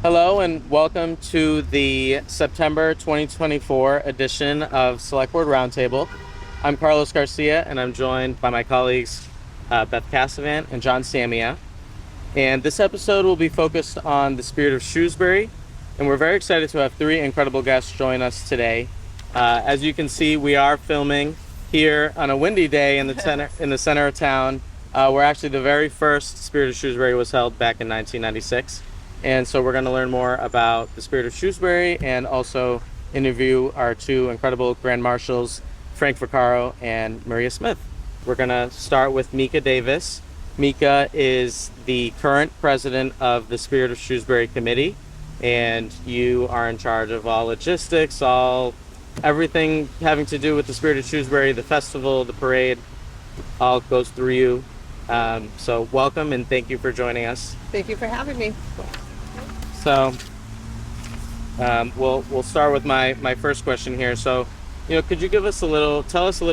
Hello and welcome to the September 2024 edition of Select Board Roundtable. I'm Carlos Garcia and I'm joined by my colleagues Beth Cassavant and John Samia. And this episode will be focused on the spirit of Shrewsbury, and we're very excited to have three incredible guests join us today. As you can see, we are filming here on a windy day in the center of town, where actually the very first Spirit of Shrewsbury was held back in 1996. And so we're going to learn more about the Spirit of Shrewsbury and also interview our two incredible Grand Marshals, Frank Vaccaro and Maria Smith. We're going to start with Mieka Davis. Mieka is the current president of the Spirit of Shrewsbury Committee, and you are in charge of all logistics, everything having to do with the Spirit of Shrewsbury, the festival, the parade, all goes through you. So welcome and thank you for joining us. Thank you for having me. So we'll start with my first question here. So, could you tell us a little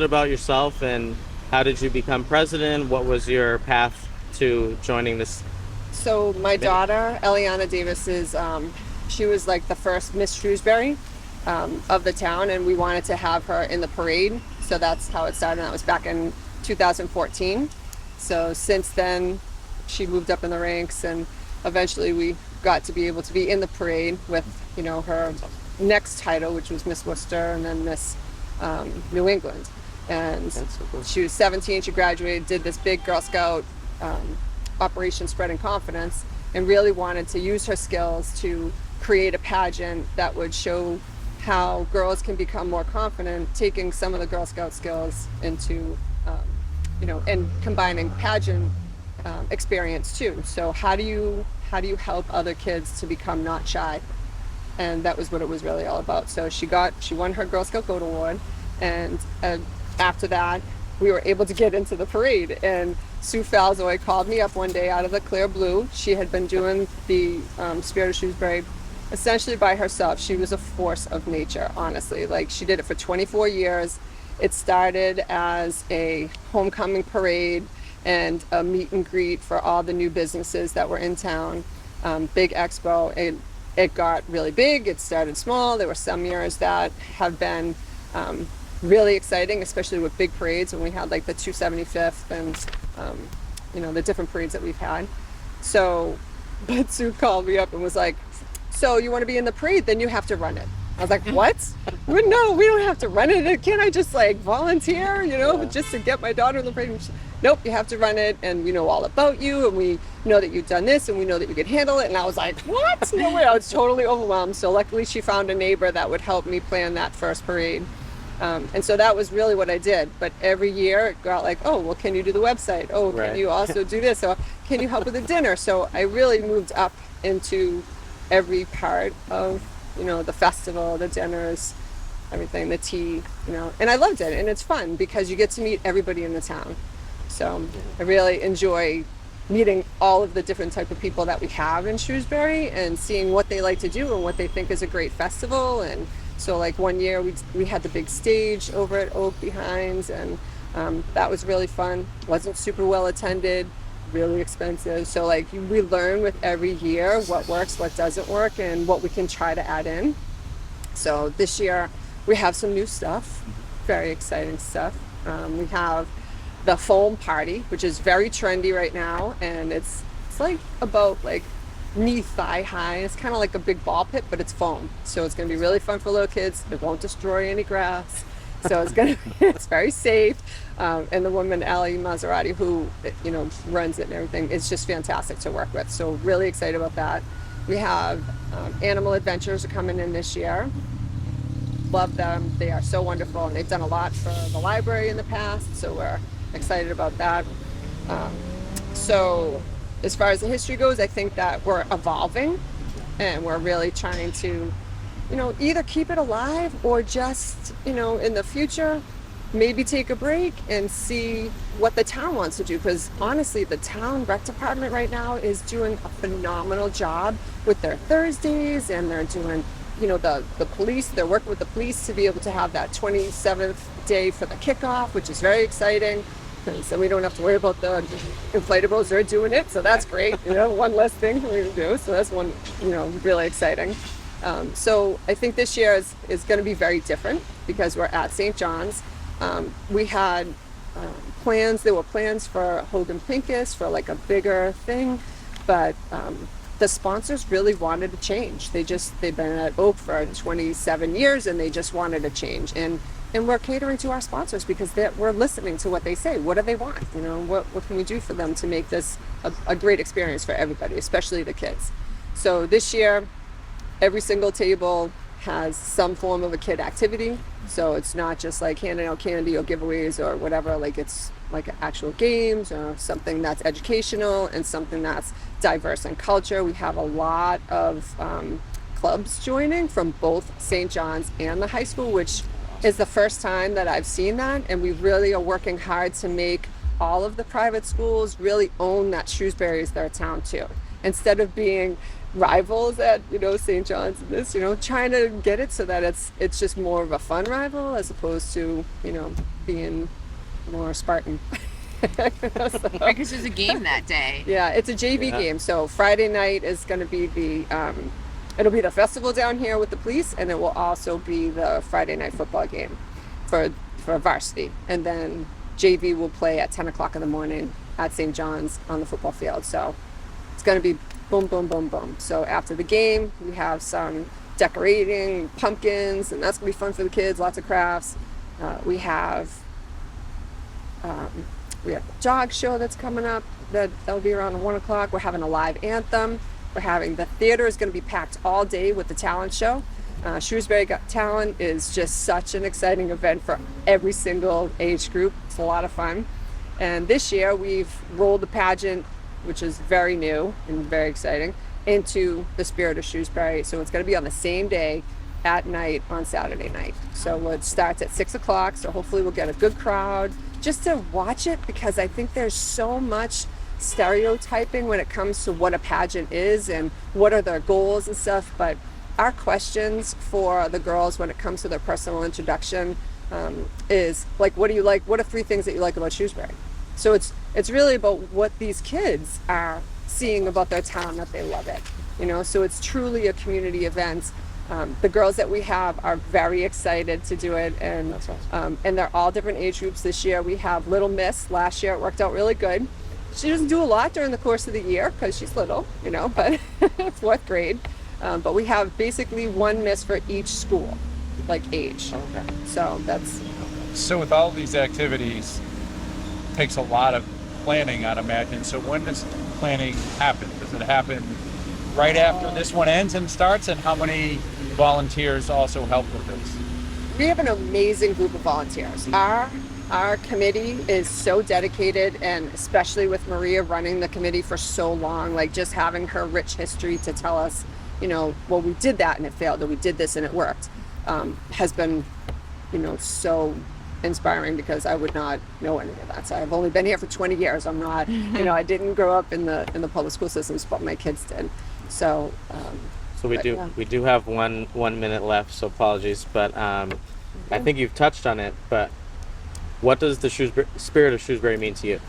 about yourself and how did you become president? What was your path to joining this? So my daughter, Eliana Davis, she was like the first Miss Shrewsbury of the town, and we wanted to have her in the parade. So that's how it started. That was back in 2014. So since then, she moved up in the ranks, and eventually we got to be able to be in the parade with, her next title, which was Miss Worcester and then Miss New England. And so cool. She was 17, she graduated, did this big Girl Scout Operation Spreading Confidence, and really wanted to use her skills to create a pageant that would show how girls can become more confident, taking some of the Girl Scout skills into, and combining pageant experience too. So how do you help other kids to become not shy? And that was what it was really all about. So she won her Girl Scout Gold Award, and after that we were able to get into the parade. And Sue Falzoy called me up one day out of the clear blue. She had been doing the Spirit of Shrewsbury essentially by herself. She was a force of nature, honestly. Like, she did it for 24 years. It started as a homecoming parade and a meet and greet for all the new businesses that were in town. Big expo. It got really big. It started small. There were some years that have been really exciting, especially with big parades when we had like the 275th and the different parades that we've had. So, but Sue called me up and was like, "So you want to be in the parade? Then you have to run it." I was like, "What? No, we don't have to run it. Can't I just like volunteer, just to get my daughter in the parade?" "Nope, you have to run it, and we know all about you, and we know that you've done this, and we know that you can handle it." And I was like, "What? No way." I was totally overwhelmed. So luckily she found a neighbor that would help me plan that first parade. And so that was really what I did. But every year it got like, "Oh, well, can you do the website? Oh, Right. Can you also do this? So can you help with the dinner?" So I really moved up into every part of, the festival, the dinners, everything, the tea, and I loved it. And it's fun because you get to meet everybody in the town. So I really enjoy meeting all of the different type of people that we have in Shrewsbury and seeing what they like to do and what they think is a great festival. And so like one year we had the big stage over at Oak behind, and that was really fun. Wasn't super well attended, really expensive. So like we learn with every year what works, what doesn't work, and what we can try to add in. So this year we have some new stuff, very exciting stuff. We have the foam party, which is very trendy right now, and it's like about like knee thigh high. It's kind of like a big ball pit, but it's foam, so it's going to be really fun for little kids. It won't destroy any grass, so it's very safe. And the woman Ali Maserati, who runs it and everything, is just fantastic to work with. So really excited about that. We have animal adventures are coming in this year. Love them. They are so wonderful, and they've done a lot for the library in the past, so we're excited about that. So as far as the history goes, I think that we're evolving, and we're really trying to either keep it alive or just in the future maybe take a break and see what the town wants to do, because honestly the town rec department right now is doing a phenomenal job with their Thursdays, and they're doing the police, they're working with the police to be able to have that 27th day for the kickoff, which is very exciting. So we don't have to worry about the inflatables. They're doing it, so that's great. One less thing for me to do. So that's one, really exciting. So I think this year is going to be very different because we're at St. John's. We had plans. There were plans for Hogan Pincus for like a bigger thing, but the sponsors really wanted to change. They've been at Oak for 27 years and they just wanted to change. And we're catering to our sponsors because we're listening to what they say. What do they want? What can we do for them to make this a great experience for everybody, especially the kids? So this year, every single table has some form of a kid activity. So it's not just like handing out candy or giveaways or whatever. Like it's like actual games or something that's educational and something that's diverse in culture. We have a lot of clubs joining from both St. John's and the high school, which is the first time that I've seen that. And we really are working hard to make all of the private schools really own that Shrewsbury is their town too. Instead of being rivals at, St. John's and this, trying to get it so that it's just more of a fun rival as opposed to, being more Spartan. Because there's a game that day. Yeah, it's a JV game. So Friday night is going to be it'll be the festival down here with the police, and it will also be the Friday night football game for varsity. And then JV will play at 10 o'clock in the morning at St. John's on the football field. So it's going to be boom, boom, boom, boom. So after the game, we have some decorating, pumpkins, and that's going to be fun for the kids, lots of crafts. We have the jog show that's coming up. That'll be around 1 o'clock. We're having a live anthem. The theater is going to be packed all day with the talent show. Shrewsbury Got Talent is just such an exciting event for every single age group. It's a lot of fun. And this year we've rolled the pageant, which is very new and very exciting, into the Spirit of Shrewsbury. So it's going to be on the same day at night on Saturday night. So it starts at 6 o'clock. So hopefully we'll get a good crowd just to watch it, because I think there's so much stereotyping when it comes to what a pageant is and what are their goals and stuff. But our questions for the girls when it comes to their personal introduction is like, what do you like? What are 3 things that you like about Shrewsbury? So it's really about what these kids are seeing about their town that they love it. So it's truly a community event. The girls that we have are very excited to do it, and That's awesome. And they're all different age groups this year. We have Little Miss. Last year it worked out really good. She doesn't do a lot during the course of the year because she's little, but 4th grade. But we have basically 1 miss for each school, like age. Okay. So that's... So with all these activities, it takes a lot of planning, I'd imagine. So when does planning happen? Does it happen right after this one ends and starts? And how many volunteers also help with this? We have an amazing group of volunteers. Our committee is so dedicated, and especially with Maria running the committee for so long, like just having her rich history to tell us, well, we did that and it failed, or we did this and it worked, has been, so inspiring, because I would not know any of that. So I've only been here for 20 years. I'm not, I didn't grow up in the public school systems, but my kids did. So, So we do have one minute left, so apologies, but I think you've touched on it. But what does the Spirit of Shrewsbury mean to you?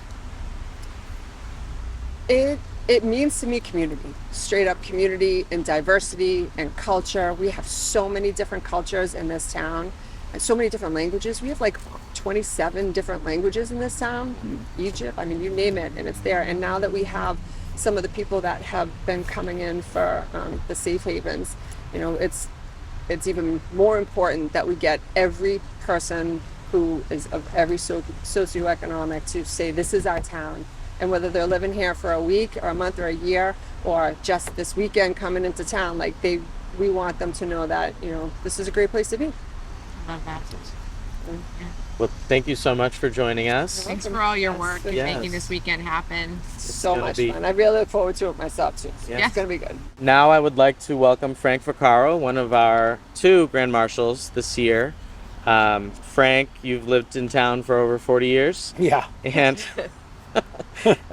It means to me community, straight up community and diversity and culture. We have so many different cultures in this town and so many different languages. We have like 27 different languages in this town. Egypt, you name it, and it's there. And now that we have some of the people that have been coming in for the safe havens, it's even more important that we get every person who is of every socioeconomic to say, this is our town. And whether they're living here for a week or a month or a year, or just this weekend coming into town, we want them to know that, this is a great place to be. Well, thank you so much for joining us. Thanks for all your work and Yes. making this weekend happen. So gonna much be- fun. I really look forward to it myself too. So Yeah. It's going to be good. Now I would like to welcome Frank Vaccaro, one of our 2 Grand Marshals this year. Frank, you've lived in town for over 40 years. Yeah. And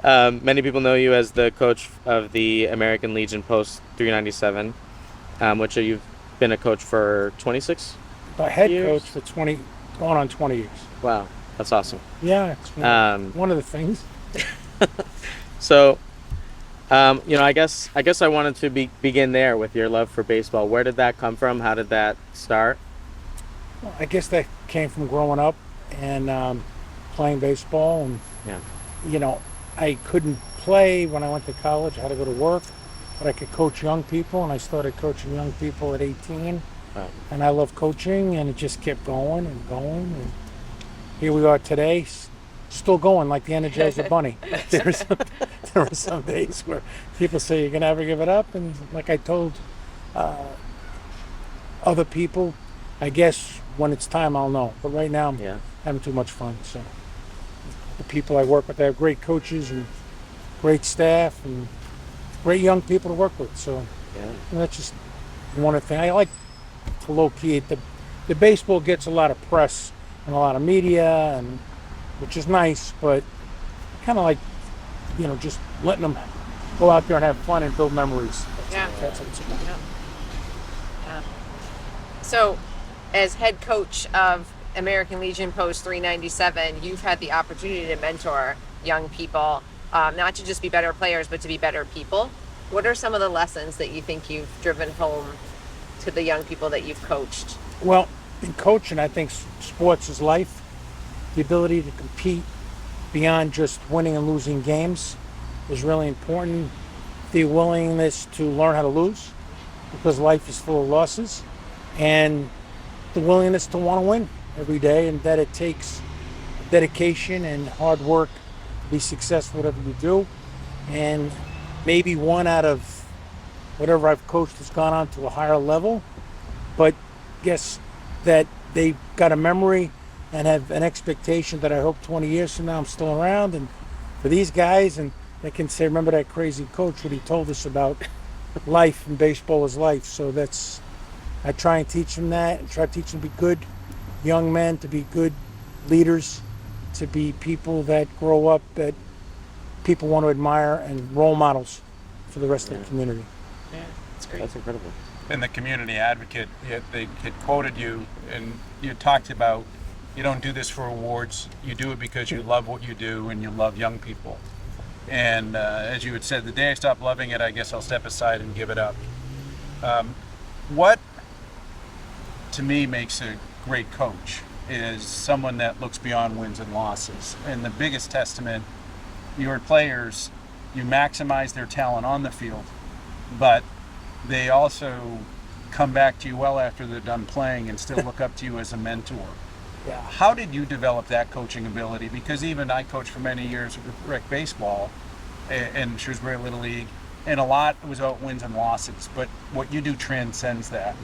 many people know you as the coach of the American Legion Post 397, which you've been a coach for 26? The head Years? coach for 20, going on 20 years. Wow. That's awesome. Yeah, it's one of the things. So, I guess I wanted to begin there with your love for baseball. Where did that come from? How did that start? Well, I guess that came from growing up and playing baseball. And, Yeah. I couldn't play when I went to college. I had to go to work. But I could coach young people, and I started coaching young people at 18. Wow. And I love coaching, and it just kept going and going. And here we are today, still going like the Energizer Bunny. There are some days where people say, "You're going to ever give it up?" And like I told other people, I guess when it's time, I'll know. But right now, I'm Yeah. having too much fun. So the people I work with, they have great coaches and great staff and great young people to work with. So Yeah. that's just one of the things. I like to low-key it. The baseball gets a lot of press and a lot of media, and which is nice, but kind of like, just letting them go out there and have fun and build memories. Yeah. That's what it's about. Yeah. So, as head coach of American Legion Post 397, you've had the opportunity to mentor young people, not to just be better players, but to be better people. What are some of the lessons that you think you've driven home to the young people that you've coached? Well, in coaching, I think sports is life. The ability to compete beyond just winning and losing games is really important. The willingness to learn how to lose, because life is full of losses, and the willingness to want to win every day, and that it takes dedication and hard work to be successful whatever you do. And maybe one out of whatever I've coached has gone on to a higher level, but guess that they've got a memory and have an expectation that I hope 20 years from now I'm still around. And for these guys, and they can say, remember that crazy coach, what he told us about life, and baseball is life. So I try and teach them that, and try to teach them to be good young men, to be good leaders, to be people that grow up that people want to admire, and role models for the rest of the community. Yeah, that's great. That's incredible. And the community advocate, they had quoted you, and you talked about you don't do this for awards. You do it because you love what you do and you love young people. And as you had said, the day I stop loving it, I guess I'll step aside and give it up. What, to me, makes a great coach is someone that looks beyond wins and losses. And the biggest testament, your players, you maximize their talent on the field, but they also come back to you well after they're done playing and still look up to you as a mentor. Yeah. How did you develop that coaching ability? Because even I coached for many years with rec baseball in Shrewsbury Little League, and a lot was about wins and losses, but what you do transcends that.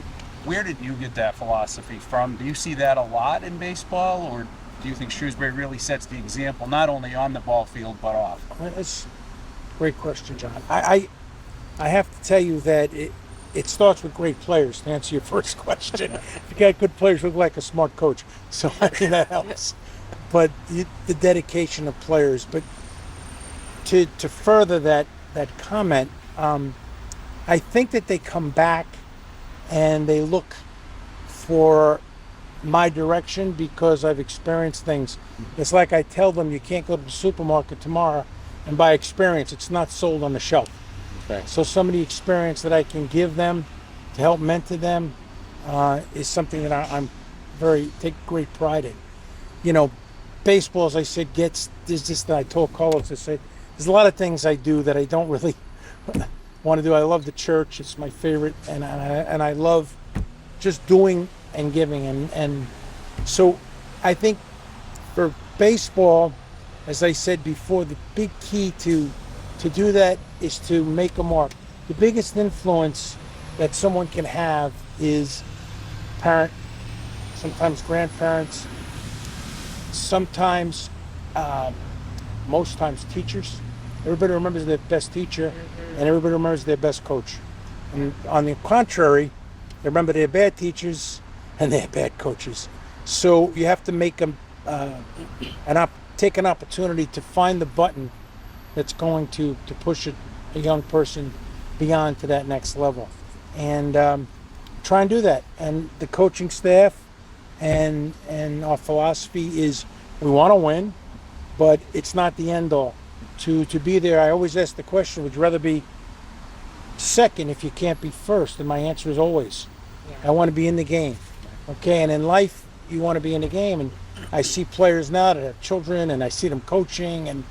Where did you get that philosophy from? Do you see that a lot in baseball, or do you think Shrewsbury really sets the example, not only on the ball field, but off? That's a great question, John. I have to tell you that it starts with great players, to answer your first question. If you got good players, you look like a smart coach. So I think that helps. But the dedication of players. But to further that comment, I think that they come back and they look for my direction because I've experienced things. It's like I tell them, you can't go to the supermarket tomorrow and buy experience. It's not sold on the shelf. Okay. So some of the experience that I can give them to help mentor them is something that I'm take great pride in. Baseball, as I said, there's just, I told Carlos, I said, there's a lot of things I do that I don't really want to do. I love the church. It's my favorite. And I love just doing and giving. And so I think for baseball, as I said before, the big key to do that is to make a mark. The biggest influence that someone can have is parent, sometimes grandparents, sometimes, most times teachers. Everybody remembers their best teacher, and everybody remembers their best coach. And on the contrary, they remember their bad teachers and their bad coaches. So you have to make them take an opportunity to find the button that's going to push a young person beyond to that next level, and try and do that. And the coaching staff and our philosophy is We want to win, but it's not the end all. To be there, I always ask the question, would you rather be second if you can't be first? And my answer is always, I want to be in the game. Okay, and in life, you want to be in the game. And I see players now that have children, and I see them coaching, and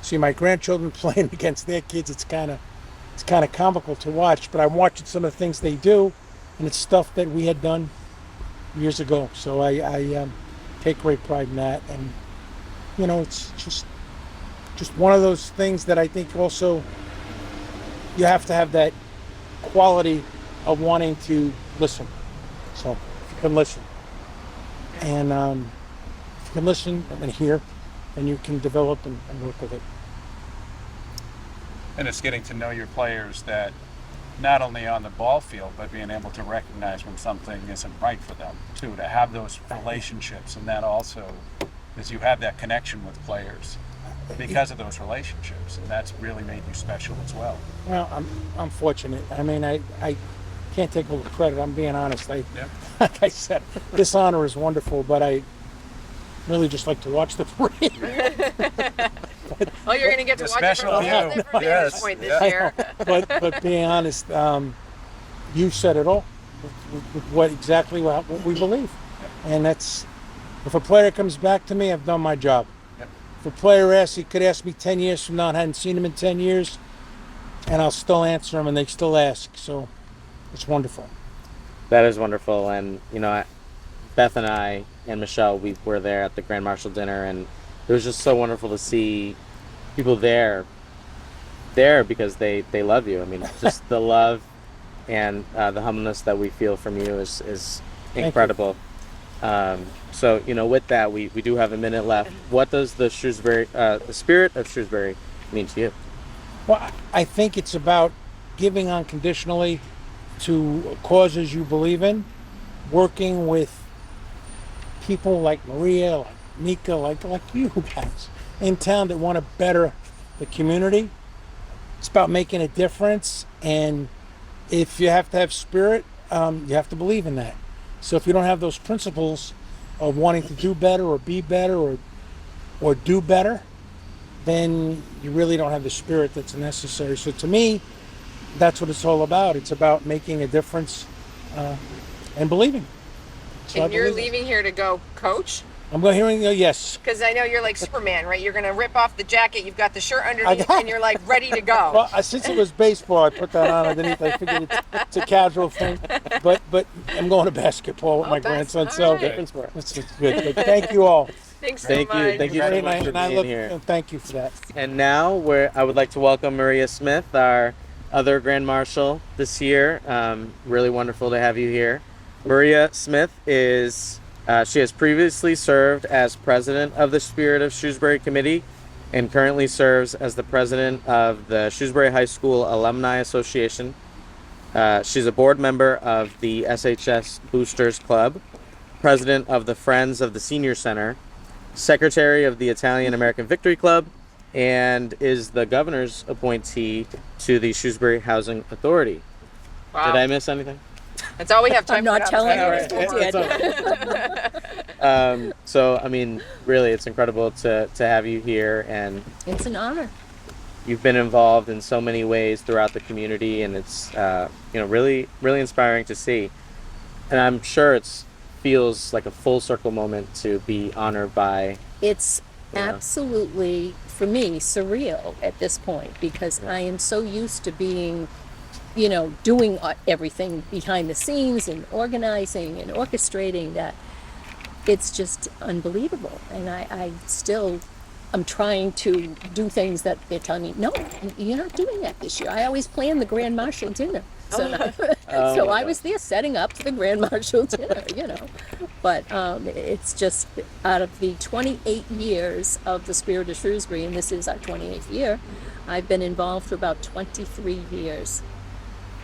see my grandchildren playing against their kids. It's kind of comical to watch. But I'm watching some of the things they do, and it's stuff that we had done years ago. So I take great pride in that, and it's just one of those things that I think also you have to have that quality of wanting to listen. So if you can listen, and if you can listen and hear, then you can develop and work with it. And it's getting to know your players, that not only on the ball field, but being able to recognize when something isn't right for them too, to have those relationships. And that also is, you have that connection with players because of those relationships, and that's really made you special as well. Well, I'm fortunate. I mean, I can't take all the credit. I'm being honest. Yeah. Like I said, this honor is wonderful, but I really just like to watch the parade. Well, you're going to get to watch it special from a whole view. different Yes. vantage point this year. but being honest, you said it all with what exactly what we believe, and that's, if a player comes back to me, I've done my job. Yep. If a player asks, he could ask me 10 years from now, and I hadn't seen him in 10 years, and I'll still answer them, and they still ask. So it's wonderful. That is wonderful. And, Beth and I and Michelle, we were there at the Grand Marshal dinner, and it was just so wonderful to see people there because they love you. I mean, just the love and the humbleness that we feel from you is incredible. So, with that, we do have a minute left. What does the spirit of Shrewsbury mean to you? Well, I think it's about giving unconditionally to causes you believe in, working with people like Maria, like Mieka, like you guys in town that want to better the community. It's about making a difference, and if you have to have spirit, you have to believe in that. So if you don't have those principles of wanting to do better or be better or do better, then you really don't have the spirit that's necessary. So to me, that's what it's all about. It's about making a difference and believing. So And you're leaving here to go coach? I'm going hearing yes. Because I know you're like Superman, right? You're going to rip off the jacket, you've got the shirt underneath, and you're like ready to go. Well, since it was baseball, I put that on underneath. I figured it's a casual thing, but I'm going to basketball with my grandson, so all right. it's good. But thank you all. Thanks so Thank much. you. Thank you so And much for I being here. thank you for that. And now I would like to welcome Maria Smith, our other Grand Marshal this year. Really wonderful to have you here. Maria Smith she has previously served as president of the Spirit of Shrewsbury Committee and currently serves as the president of the Shrewsbury High School Alumni Association. She's a board member of the SHS Boosters Club, president of the Friends of the Senior Center, secretary of the Italian American Victory Club, and is the governor's appointee to the Shrewsbury Housing Authority. Wow. Did I miss anything? That's all we have time I'm not for. telling you Right. if you did. So, I mean, really, it's incredible to have you here, and It's an honor. you've been involved in so many ways throughout the community, and it's really, really inspiring to see. And I'm sure it feels like a full circle moment to be honored by. It's Yeah. absolutely, for me, surreal at this point because I am so used to being, doing everything behind the scenes and organizing and orchestrating that it's just unbelievable. And I'm trying to do things that they're telling me, no, you're not doing that this year. I always plan the Grand Marshal dinner. So, so I was there setting up the Grand Marshal dinner, But it's just out of the 28 years of the Spirit of Shrewsbury, and this is our 28th year, I've been involved for about 23 years.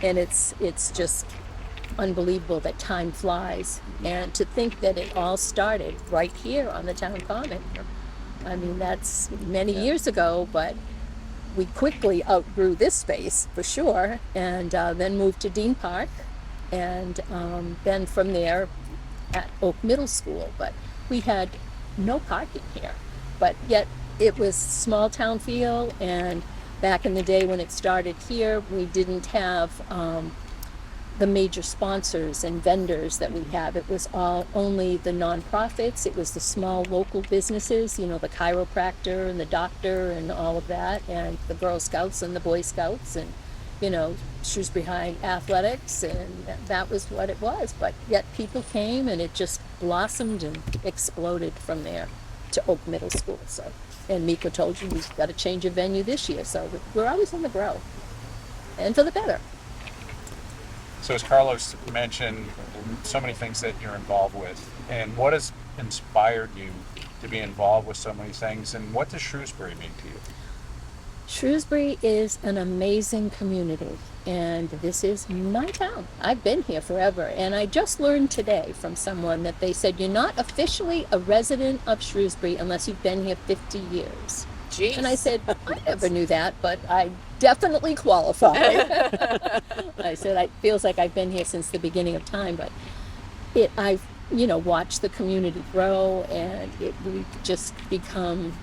And it's just unbelievable that time flies. And to think that it all started right here on the town common. I mean, that's many years ago, but we quickly outgrew this space for sure, and then moved to Dean Park, and then from there at Oak Middle School. But we had no parking here, but yet it was small town feel. And back in the day when it started here, we didn't have the major sponsors and vendors that we have. It was all only the nonprofits. It was the small local businesses, you know, the chiropractor and the doctor and all of that, and the Girl Scouts and the Boy Scouts, and, you know, Shrewsbury High Athletics, and that was what it was. But yet people came, and it just blossomed and exploded from there to Oak Middle School. So, and Mieka told you we've got to change a venue this year, so we're always on the grow, and for the better. So as Carlos mentioned, so many things that you're involved with, and what has inspired you to be involved with so many things, and what does Shrewsbury mean to you? Shrewsbury is an amazing community, and this is my town. I've been here forever, and I just learned today from someone that they said you're not officially a resident of Shrewsbury unless you've been here 50 years. Jeez. And I said, I never knew that, but I definitely qualify. I said, it feels like I've been here since the beginning of time, but I've, you know, watched the community grow, and we've just become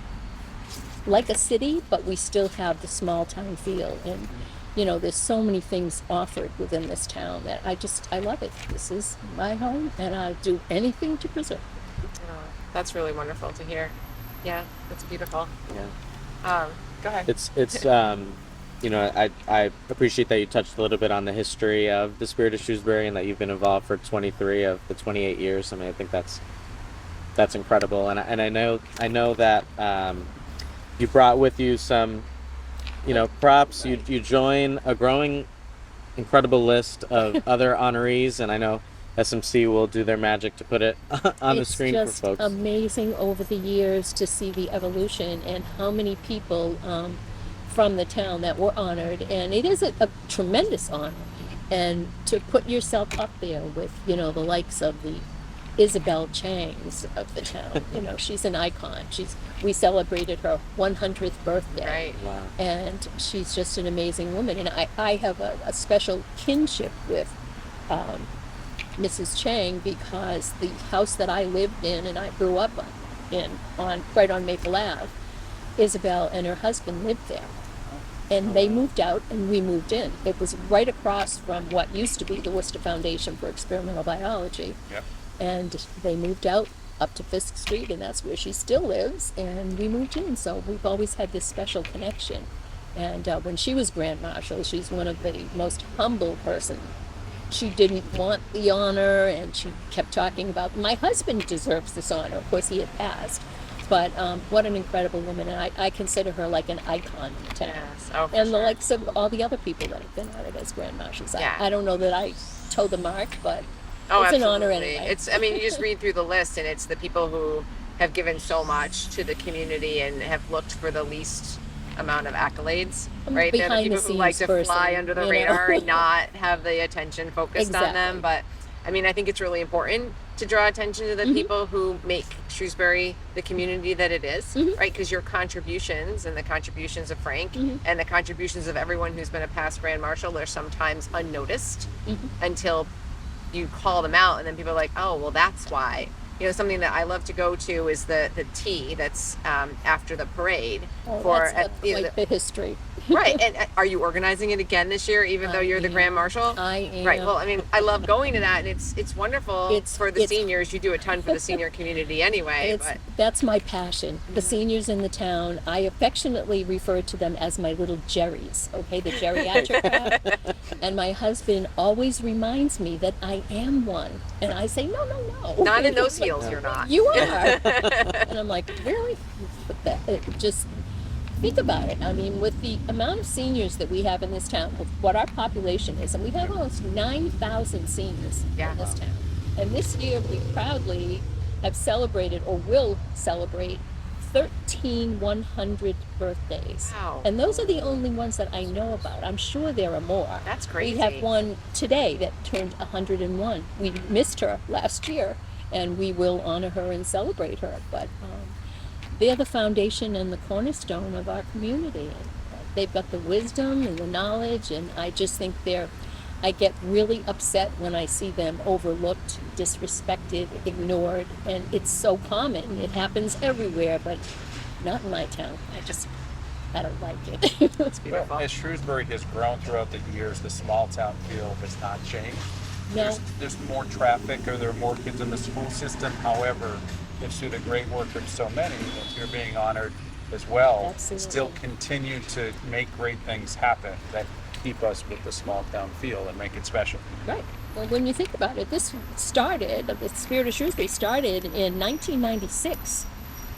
like a city, but we still have the small town feel. And, you know, there's so many things offered within this town that I love it. This is my home, and I'll do anything to preserve it. Oh, that's really wonderful to hear. Yeah, that's beautiful. Yeah. Go ahead. It's you know, I appreciate that you touched a little bit on the history of the Spirit of Shrewsbury, and that you've been involved for 23 of the 28 years. I mean, I think that's incredible, and I know that you brought with you some, you know, props. You join a growing, incredible list of other honorees, and I know SMC will do their magic to put it on the screen for folks. It's just amazing over the years to see the evolution and how many people from the town that were honored, and it is a tremendous honor. And to put yourself up there with, you know, the likes of the Isabel Changs of the town, you know, she's an icon. We celebrated her 100th birthday, Right. Wow. and she's just an amazing woman. And I have a special kinship with Mrs. Chang, because the house that I lived in and I grew up in right on Maple Ave, Isabel and her husband lived there. And they moved out and we moved in. It was right across from what used to be the Worcester Foundation for Experimental Biology. Yep. And they moved out up to Fisk Street, and that's where she still lives, and we moved in. So we've always had this special connection. And when she was Grand Marshal, she's one of the most humble persons. She didn't want the honor, and she kept talking about, my husband deserves this honor. Of course, he had passed. But what an incredible woman, and I consider her like an icon in the town. Yes. Oh, for And the sure. likes of all the other people that have been honored as Grand Marshals. Yeah. I don't know that I toe the mark, but Oh, it's absolutely. an honor anyway. I mean, you just read through the list, and it's the people who have given so much to the community and have looked for the least amount of accolades, I'm right? They're the behind the people who like to scenes fly person, under the you know? radar and not have the attention focused on them. Exactly. But I mean, I think it's really important to draw attention to the people who make Shrewsbury the community that it is, right? Because your contributions and the contributions of Frank and the contributions of everyone who's been a past Grand Marshal are sometimes unnoticed until you call them out, and then people are like, oh, well, that's why. You know, something that I love to go to is the tea that's after the parade. That's you know, like the history. right. And are you organizing it again this year, even though I you're the am. Grand Marshal? I am. Right. Well, I mean, I love going to that, and it's wonderful for the it's- seniors. You do a ton for the senior community anyway. But That's my passion. The seniors in the town, I affectionately refer to them as my little Jerrys, okay, the geriatric crowd. And my husband always reminds me that I am one. And I say, no. not in those heels, you're not. You are. And I'm like, really? But just think about it. I mean, with the amount of seniors that we have in this town, with what our population is, and we have almost 9,000 seniors Yeah. in this town. And this year we proudly have celebrated, or will celebrate, 13 100 birthdays. Wow. And those are the only ones that I know about. I'm sure there are more. That's crazy. We have one today that turned 101. We missed her last year, and we will honor her and celebrate her. But they're the foundation and the cornerstone of our community. And they've got the wisdom and the knowledge, and I just think they're I get really upset when I see them overlooked, disrespected, ignored, and it's so common. It happens everywhere, but not in my town. I don't like it. Well, as Shrewsbury has grown throughout the years, the small town feel has not changed. No. There's more traffic, or there are more kids in the school system. However, it's through the great work of so many that you're being honored as well. Absolutely. Still continue to make great things happen that keep us with the small town feel and make it special. Right. Well, when you think about it, the Spirit of Shrewsbury started in 1996.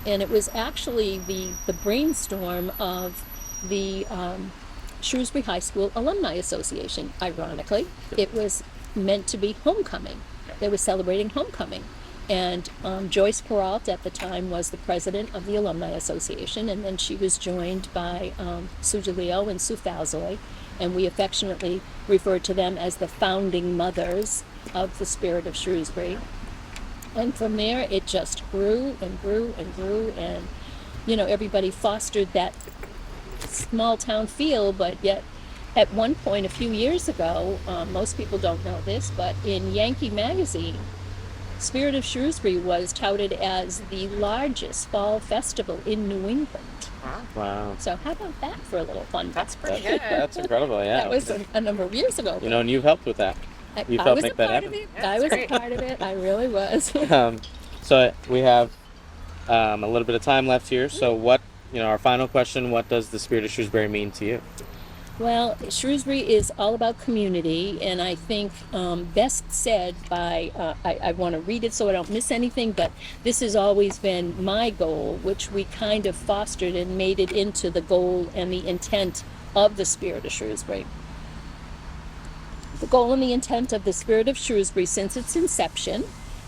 And it was actually the brainstorm of the Shrewsbury High School Alumni Association, ironically. It was meant to be homecoming. They were celebrating homecoming. And Joyce Peralt at the time was the president of the Alumni Association, and then she was joined by Sue DeLeo and Sue Falzoy, and we affectionately referred to them as the founding mothers of the Spirit of Shrewsbury. And from there, it just grew and grew and grew, and everybody fostered that small town feel. But yet, at one point a few years ago, most people don't know this, but in Yankee magazine, Spirit of Shrewsbury was touted as the largest fall festival in New England. Wow. So how about that for a little fun? That's pretty good. That's incredible. Yeah. That was a number of years ago. and you've helped with that. You've I helped was make a that part happen. of it. Yeah, I was that's a part of it. I really was. So we have a little bit of time left here. So what, our final question, what does the Spirit of Shrewsbury mean to you? Well, Shrewsbury is all about community, and I think best said by, I want to read it so I don't miss anything, but this has always been my goal, which we kind of fostered and made it into the goal and the intent of the Spirit of Shrewsbury. The goal and the intent of the Spirit of Shrewsbury since its inception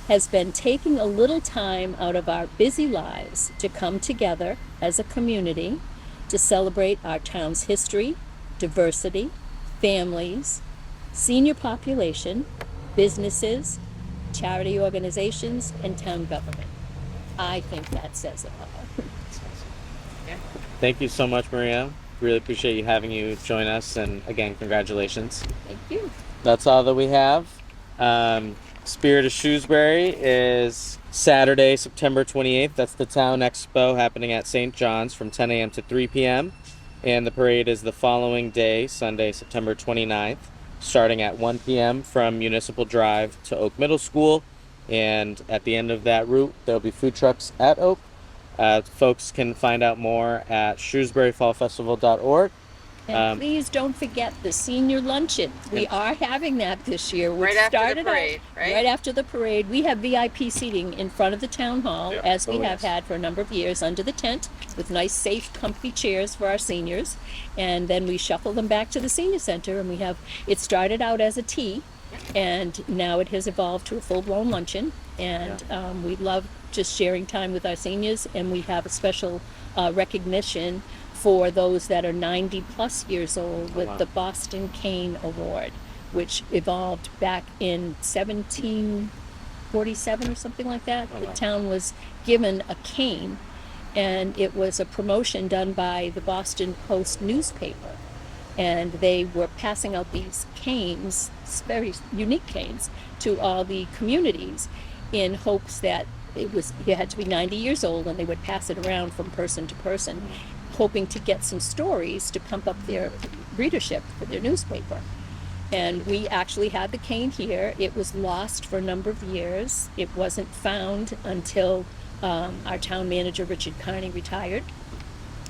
has been taking a little time out of our busy lives to come together as a community to celebrate our town's history, diversity, families, senior population, businesses, charity organizations, and town government. I think that says it all. Thank you so much, Maria. Really appreciate you join us, and again, congratulations. Thank you. That's all that we have. Spirit of Shrewsbury is Saturday, September 28th. That's the Town Expo happening at St. John's from 10 a.m. to 3 p.m. And the parade is the following day, Sunday, September 29th, starting at 1 p.m. from Municipal Drive to Oak Middle School. And at the end of that route, there'll be food trucks at Oak. Folks can find out more at shrewsburyfallfestival.org. And please don't forget the senior luncheon. We are having that this year. Right after the parade, right? Right after the parade. We have VIP seating in front of the town hall, as we have had for a number of years, under the tent, with nice, safe, comfy chairs for our seniors. And then we shuffle them back to the senior center, and it started out as a tea, and now it has evolved to a full-blown luncheon. And we love just sharing time with our seniors, and we have a special recognition for those that are 90 plus years old with the Boston Cane Award, which evolved back in 1747 or something like that. The town was given a cane, and it was a promotion done by the Boston Post newspaper. And they were passing out these canes, very unique canes, to all the communities in hopes that you had to be 90 years old, and they would pass it around from person to person, hoping to get some stories to pump up their readership for their newspaper. And we actually had the cane here. It was lost for a number of years. It wasn't found until our town manager, Richard Carney, retired.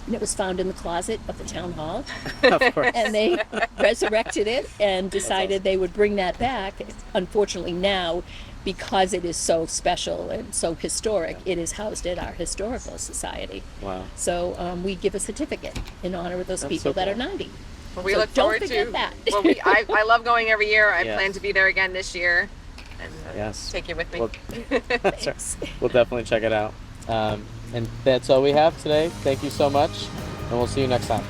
And it was found in the closet of the town hall. Of course. And they resurrected it and decided they would bring that back. Unfortunately now, because it is so special and so historic, it is housed at our historical society. Wow. So we give a certificate in honor of those That's people so that are cool. 90. Well, we So look don't forward forget to that. Well, I love going every year. I Yes. plan to be there again this year, and Yes. take you with me. Well, that's right. We'll definitely check it out. And that's all we have today. Thank you so much, and we'll see you next time.